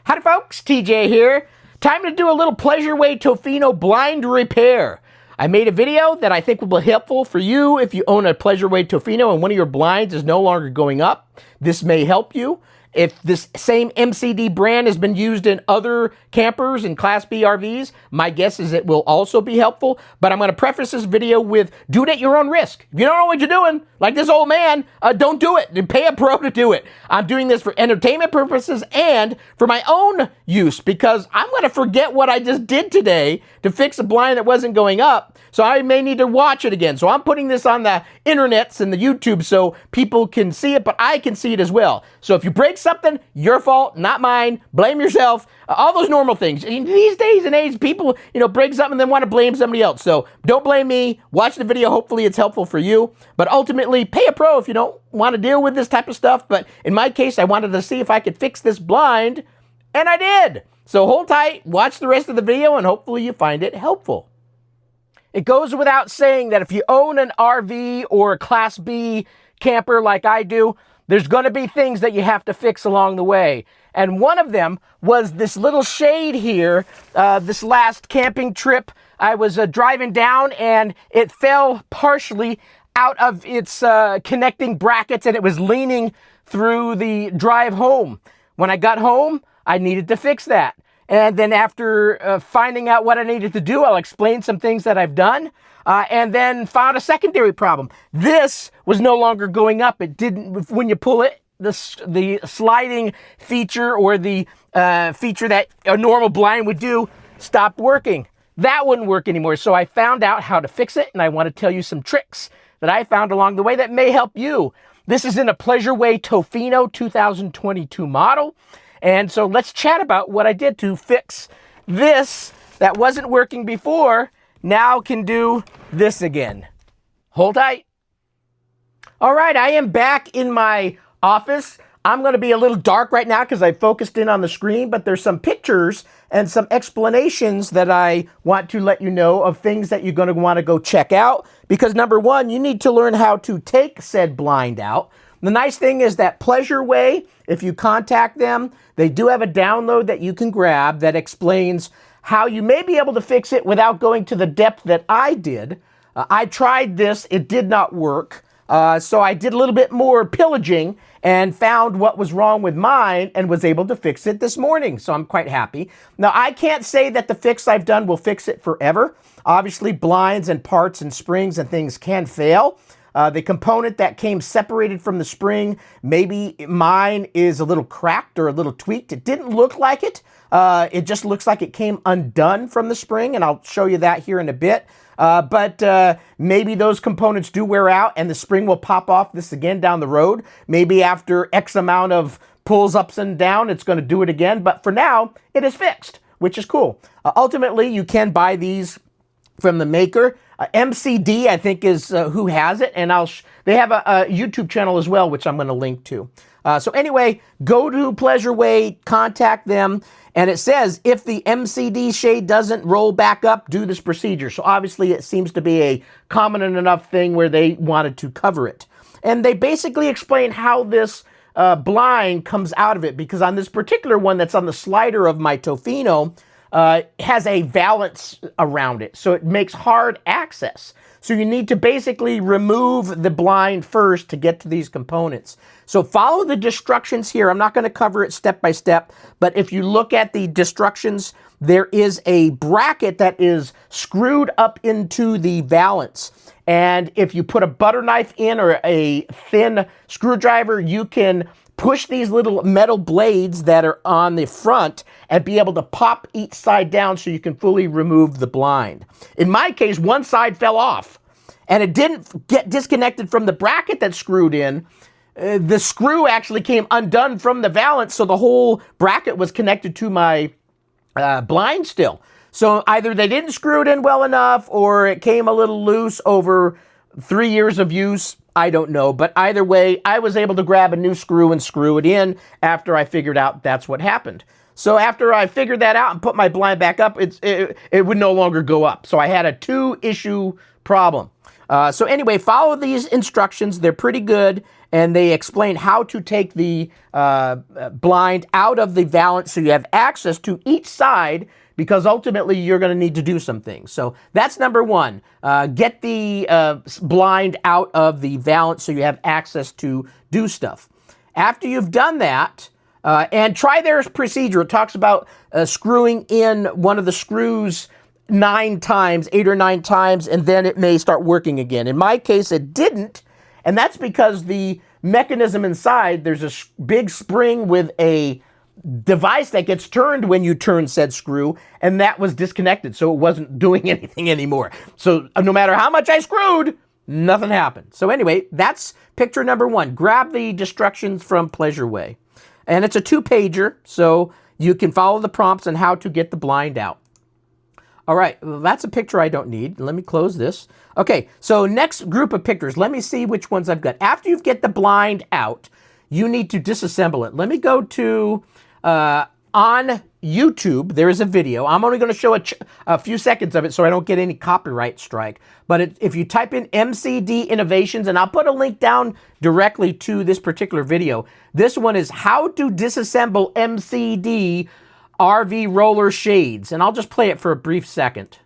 Howdy folks, TJ here. Time to do a little Pleasureway Tofino blind repair. I made a video that I think will be helpful for you if you own a Pleasureway Tofino and one of your blinds is no longer going up. This may help you. If this same MCD brand has been used in other campers and Class B RVs, my guess is it will also be helpful. But I'm going to preface this video with, do it at your own risk. If you don't know what you're doing, like this old man, don't do it. Pay a pro to do it. I'm doing this for entertainment purposes and for my own use because I'm going to forget what I just did today to fix a blind that wasn't going up. So I may need to watch it again. So I'm putting this on the internets and the YouTube so people can see it, but I can see it as well. So if you break something, your fault, not mine. Blame yourself. All those normal things. In these days and age, people, break something and then want to blame somebody else. So don't blame me. Watch the video. Hopefully it's helpful for you. But ultimately, pay a pro if you don't want to deal with this type of stuff. But in my case, I wanted to see if I could fix this blind, and I did. So hold tight, watch the rest of the video, and hopefully you find it helpful. It goes without saying that if you own an RV or a Class B camper like I do, there's going to be things that you have to fix along the way. And one of them was this little shade here. This last camping trip, I was driving down and it fell partially out of its connecting brackets and it was leaning through the drive home. When I got home, I needed to fix that. And then after finding out what I needed to do, I'll explain some things that I've done. And then found a secondary problem. This was no longer going up. It didn't, when you pull it, the sliding feature or the feature that a normal blind would do stopped working. That wouldn't work anymore. So I found out how to fix it. And I want to tell you some tricks that I found along the way that may help you. This is in a Pleasureway Tofino 2022 model. And so let's chat about what I did to fix this that wasn't working before, now can do this again. Hold tight. All right, I am back in my office. I'm going to be a little dark right now because I focused in on the screen, but there's some pictures and some explanations that I want to let you know of things that you're going to want to go check out. Because number one, you need to learn how to take said blind out. The nice thing is that Pleasureway, if you contact them, they do have a download that you can grab that explains how you may be able to fix it without going to the depth that I did. I tried this, it did not work. So I did a little bit more pillaging and found what was wrong with mine and was able to fix it this morning. So I'm quite happy. Now, I can't say that the fix I've done will fix it forever. Obviously, blinds and parts and springs and things can fail. The component that came separated from the spring, maybe mine is a little cracked or a little tweaked. It didn't look like it. It just looks like it came undone from the spring, and I'll show you that here in a bit. But maybe those components do wear out and the spring will pop off this again down the road. Maybe after X amount of pulls ups and down, it's going to do it again. But for now, it is fixed, which is cool. Ultimately, you can buy these from the maker. MCD, I think, is who has it, and they have a YouTube channel as well, which I'm going to link to. So anyway, go to Pleasureway, contact them, and it says if the MCD shade doesn't roll back up, do this procedure. So obviously it seems to be a common enough thing where they wanted to cover it. And they basically explain how this blind comes out of it, because on this particular one that's on the slider of my Tofino, has a valance around it, so it makes hard access. So you need to basically remove the blind first to get to these components. So follow the instructions here. I'm not going to cover it step by step, but if you look at the instructions, there is a bracket that is screwed up into the valance. And if you put a butter knife in or a thin screwdriver, you can push these little metal blades that are on the front and be able to pop each side down so you can fully remove the blind. In my case, one side fell off and it didn't get disconnected from the bracket that's screwed in. The screw actually came undone from the valance, so the whole bracket was connected to my blind still. So either they didn't screw it in well enough or it came a little loose over 3 years of use. I don't know, but either way, I was able to grab a new screw and screw it in after I figured out that's what happened. So after I figured that out and put my blind back up, it would no longer go up. So I had a 2-issue problem. So anyway, follow these instructions. They're pretty good, and they explain how to take the blind out of the valance so you have access to each side, because ultimately you're going to need to do some things. So that's number one. Get the blind out of the valance so you have access to do stuff. After you've done that, and try their procedure. It talks about screwing in one of the screws 9 times, 8 or 9 times, and then it may start working again. In my case, it didn't, and that's because the mechanism inside, there's a big spring with a device that gets turned when you turn said screw, and that was disconnected, so it wasn't doing anything anymore. So no matter how much I screwed, nothing happened. So anyway, that's picture number 1. Grab the instructions from Pleasureway. And it's a 2-pager, so you can follow the prompts on how to get the blind out. All right, well, that's a picture I don't need. Let me close this. Okay, so next group of pictures. Let me see which ones I've got. After you get the blind out, you need to disassemble it. Let me go to, on YouTube, there is a video. I'm only going to show a few seconds of it so I don't get any copyright strike. But if you type in MCD Innovations, and I'll put a link down directly to this particular video. This one is how to disassemble MCD RV roller shades. And I'll just play it for a brief second.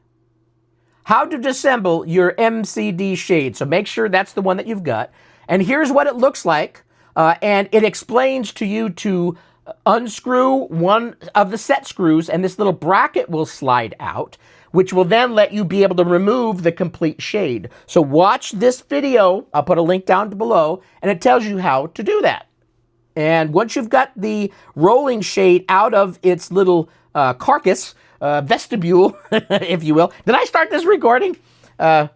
How to disassemble your MCD shade. So make sure that's the one that you've got. And here's what it looks like. And it explains to you to unscrew one of the set screws, and this little bracket will slide out, which will then let you be able to remove the complete shade. So watch this video. I'll put a link down below, and it tells you how to do that. And once you've got the rolling shade out of its little carcass, vestibule, if you will. Did I start this recording? Yeah.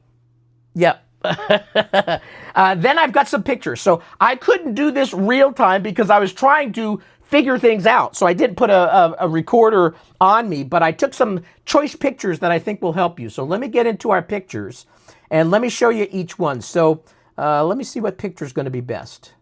Then I've got some pictures. So I couldn't do this real time because I was trying to figure things out. So I didn't put a recorder on me, but I took some choice pictures that I think will help you. So let me get into our pictures and let me show you each one. So let me see what picture is going to be best.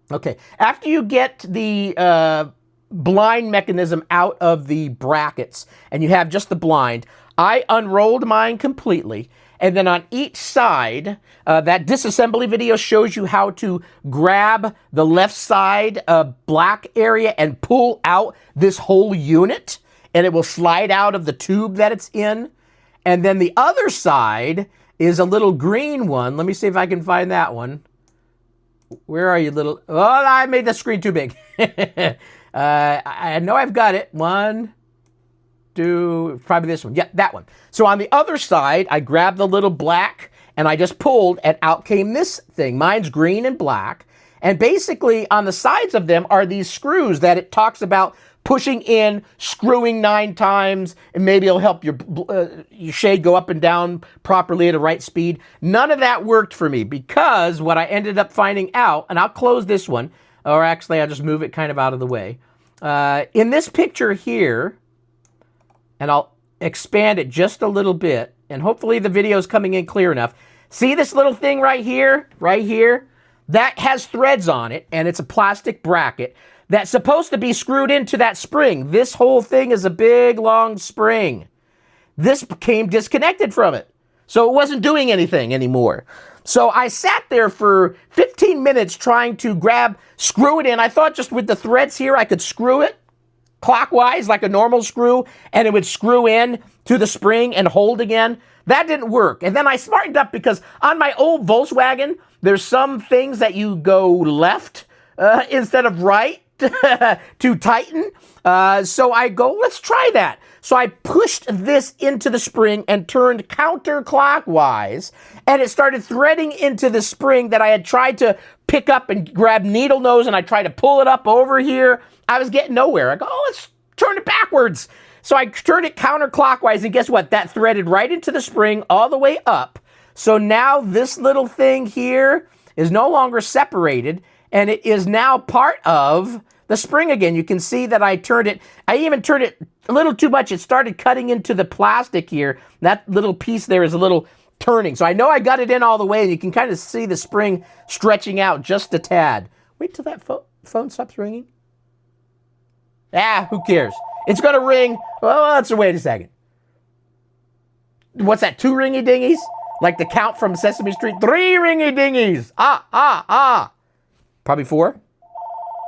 Okay, after you get the blind mechanism out of the brackets and you have just the blind, I unrolled mine completely. And then on each side, that disassembly video shows you how to grab the left side black area and pull out this whole unit, and it will slide out of the tube that it's in. And then the other side is a little green one. Let me see if I can find that one. Where are you, little? Oh, I made the screen too big. I know I've got it. 1, 2, probably this one. Yeah, that one. So on the other side, I grabbed the little black and I just pulled, and out came this thing. Mine's green and black. And basically on the sides of them are these screws that it talks about pushing in, screwing 9 times, and maybe it'll help your shade go up and down properly at the right speed. None of that worked for me because what I ended up finding out, and I'll close this one, or actually I'll just move it kind of out of the way. In this picture here, and I'll expand it just a little bit, and hopefully the video is coming in clear enough. See this little thing right here? Right here? That has threads on it, and it's a plastic bracket that's supposed to be screwed into that spring. This whole thing is a big, long spring. This came disconnected from it, so it wasn't doing anything anymore. So I sat there for 15 minutes trying to screw it in. I thought just with the threads here, I could screw it clockwise like a normal screw, and it would screw in to the spring and hold again. That didn't work. And then I smartened up because on my old Volkswagen, there's some things that you go left instead of right to tighten. So I go, let's try that. So I pushed this into the spring and turned counterclockwise, and it started threading into the spring that I had tried to pick up and grab needle nose, and I tried to pull it up over here. I was getting nowhere. I go, oh, let's turn it backwards. So I turned it counterclockwise, and guess what? That threaded right into the spring all the way up. So now this little thing here is no longer separated, and it is now part of the spring again. You can see that I even turned it a little too much. It started cutting into the plastic here. That little piece there is a little turning. So I know I got it in all the way, and you can kind of see the spring stretching out just a tad. Wait till that phone stops ringing. Ah, who cares? It's going to ring. Well, let's wait a second. What's that, 2 ringy dingies? Like the count from Sesame Street. 3 ringy dingies. Ah, ah, ah. Probably 4.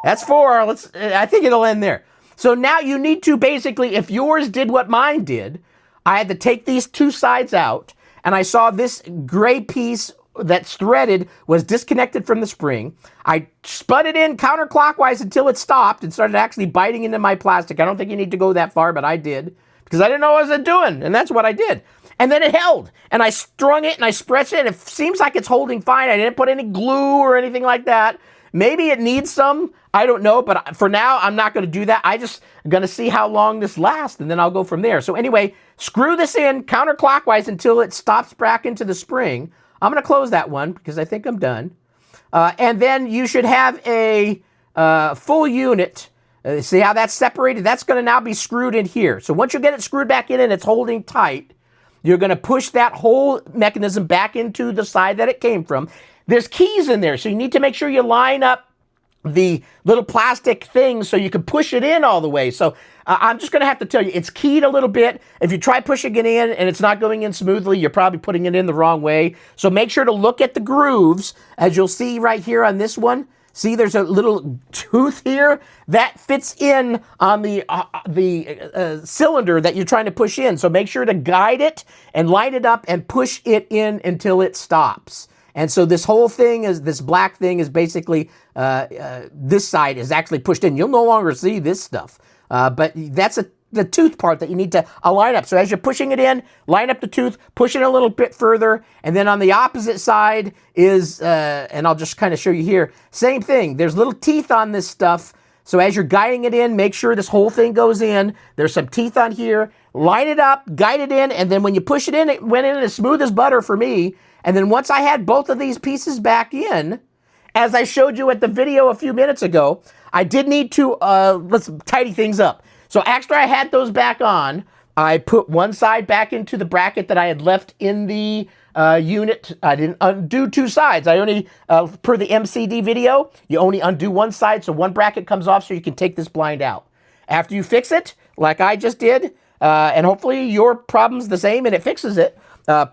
That's 4. I think it'll end there. So now you need to basically, if yours did what mine did, I had to take these 2 sides out, and I saw this gray piece that's threaded was disconnected from the spring. I spun it in counterclockwise until it stopped and started actually biting into my plastic. I don't think you need to go that far, but I did because I didn't know what I was doing, and that's what I did. And then it held, and I strung it, and I stretched it, and it seems like it's holding fine. I didn't put any glue or anything like that. Maybe it needs some, I don't know, but for now, I'm not going to do that. I just going to see how long this lasts, and then I'll go from there. So anyway, screw this in counterclockwise until it stops back into the spring. I'm going to close that one because I think I'm done. And then you should have a full unit. See how that's separated? That's going to now be screwed in here. So once you get it screwed back in and it's holding tight, you're going to push that whole mechanism back into the side that it came from. There's keys in there, so you need to make sure you line up the little plastic thing so you can push it in all the way. So I'm just going to have to tell you, it's keyed a little bit. If you try pushing it in and it's not going in smoothly, you're probably putting it in the wrong way. So make sure to look at the grooves, as you'll see right here on this one. See, there's a little tooth here that fits in on the cylinder that you're trying to push in. So make sure to guide it and line it up and push it in until it stops. And so this whole thing is, this black thing is basically, this side is actually pushed in. You'll no longer see this stuff. But that's the tooth part that you need to align up. So as you're pushing it in, line up the tooth, push it a little bit further. And then on the opposite side is, and I'll just kind of show you here, same thing. There's little teeth on this stuff. So as you're guiding it in, make sure this whole thing goes in. There's some teeth on here. Line it up, guide it in, and then when you push it in, it went in as smooth as butter for me. And then once I had both of these pieces back in, as I showed you at the video a few minutes ago, I did need to, let's tidy things up. So after I had those back on, I put one side back into the bracket that I had left in the unit. I didn't undo 2 sides. I only, per the MCD video, you only undo one side, so one bracket comes off so you can take this blind out. After you fix it, like I just did, and hopefully your problem's the same and it fixes it,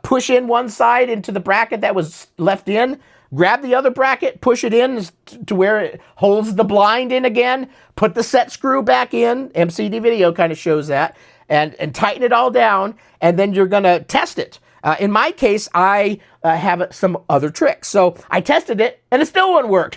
push in one side into the bracket that was left in, grab the other bracket, push it in to where it holds the blind in again, put the set screw back in, MCD video kind of shows that, and tighten it all down, and then you're going to test it. In my case, I have some other tricks. So I tested it, and it still wouldn't work.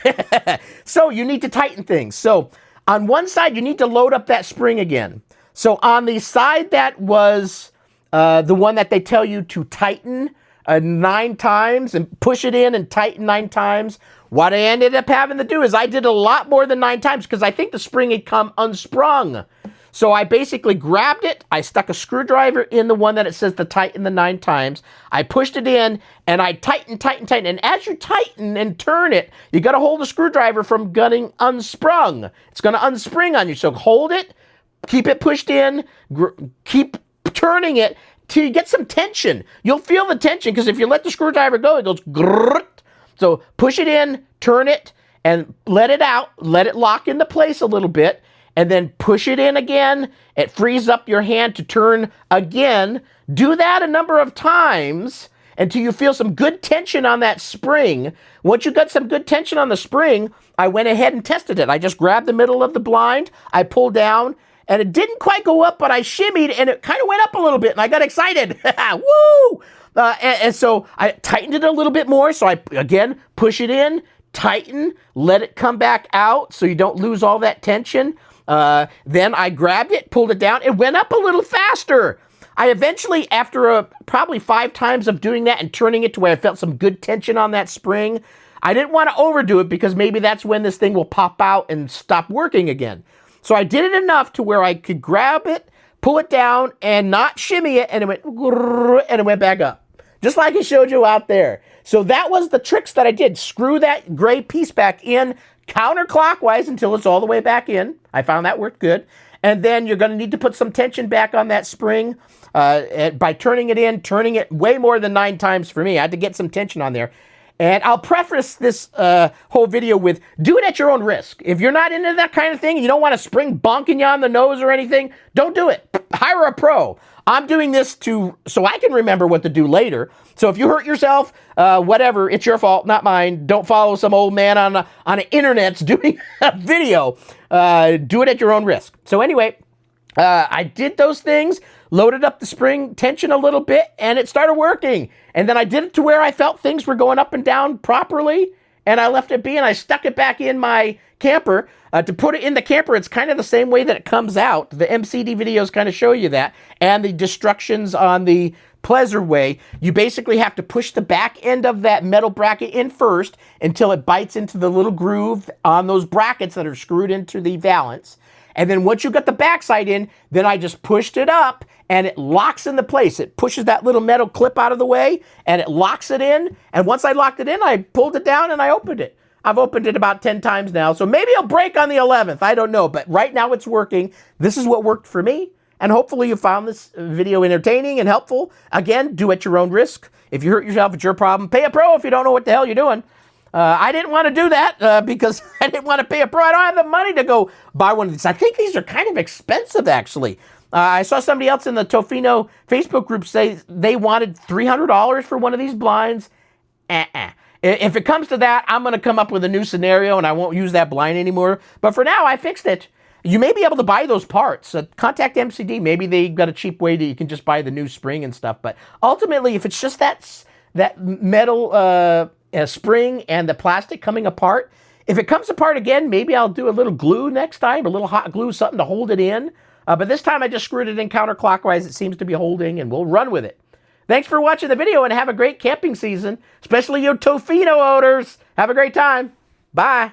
So you need to tighten things. So on one side, you need to load up that spring again. So on the side that was the one that they tell you to tighten 9 times and push it in and tighten 9 times, what I ended up having to do is I did a lot more than 9 times because I think the spring had come unsprung. So I basically grabbed it, I stuck a screwdriver in the one that it says to tighten the 9 times, I pushed it in, and I tighten. And as you tighten and turn it, you got to hold the screwdriver from getting unsprung. It's going to unspring on you. So hold it, keep it pushed in, keep turning it till you get some tension. You'll feel the tension because if you let the screwdriver go, it goes grrrt. So push it in, turn it, and let it out. Let it lock into place a little bit, and then push it in again. It frees up your hand to turn again. Do that a number of times until you feel some good tension on that spring. Once you got some good tension on the spring, I went ahead and tested it. I just grabbed the middle of the blind, I pulled down, and it didn't quite go up, but I shimmied, and it kind of went up a little bit, and I got excited. Woo! And so I tightened it a little bit more, so I, again, push it in, tighten, let it come back out so you don't lose all that tension. Then I grabbed it, pulled it down, it went up a little faster. I eventually, after probably 5 times of doing that and turning it to where I felt some good tension on that spring, I didn't want to overdo it because maybe that's when this thing will pop out and stop working again. So I did it enough to where I could grab it, pull it down, and not shimmy it, and it went back up. Just like I showed you out there. So that was the tricks that I did. Screw that gray piece back in counterclockwise until it's all the way back in. I found that worked good. And then you're going to need to put some tension back on that spring by turning it in, turning it way more than 9 times for me. I had to get some tension on there. And I'll preface this whole video with, do it at your own risk. If you're not into that kind of thing, you don't want a spring bonking you on the nose or anything, don't do it. hire a pro. I'm doing this so I can remember what to do later. So if you hurt yourself, whatever, it's your fault, not mine. Don't follow some old man on the internet doing a video. Do it at your own risk. So anyway, I did those things, loaded up the spring tension a little bit, and it started working. And then I did it to where I felt things were going up and down properly, and I left it be, and I stuck it back in my camper. To put it in the camper, it's kind of the same way that it comes out. The MCD videos kind of show you that, and the instructions on the Pleasureway. You basically have to push the back end of that metal bracket in first until it bites into the little groove on those brackets that are screwed into the valance. And then once you got the backside in, then I just pushed it up and it locks into place. It pushes that little metal clip out of the way and it locks it in. And once I locked it in, I pulled it down and I opened it. I've opened it about 10 times now, so maybe it'll break on the 11th. I don't know, but right now it's working. This is what worked for me, and hopefully you found this video entertaining and helpful. Again, do at your own risk. If you hurt yourself, it's your problem. Pay a pro if you don't know what the hell you're doing. I didn't want to do that because I didn't want to pay a pro. I don't have the money to go buy one of these. I think these are kind of expensive, actually. I saw somebody else in the Tofino Facebook group say they wanted $300 for one of these blinds. If it comes to that, I'm going to come up with a new scenario and I won't use that blind anymore. But for now, I fixed it. You may be able to buy those parts. Contact MCD. Maybe they got a cheap way that you can just buy the new spring and stuff. But ultimately, if it's just that metal spring and the plastic coming apart, if it comes apart again, maybe I'll do a little glue next time, a little hot glue, something to hold it in. But this time I just screwed it in counterclockwise. It seems to be holding, and we'll run with it. Thanks for watching the video, and have a great camping season, especially you Tofino owners. Have a great time. Bye.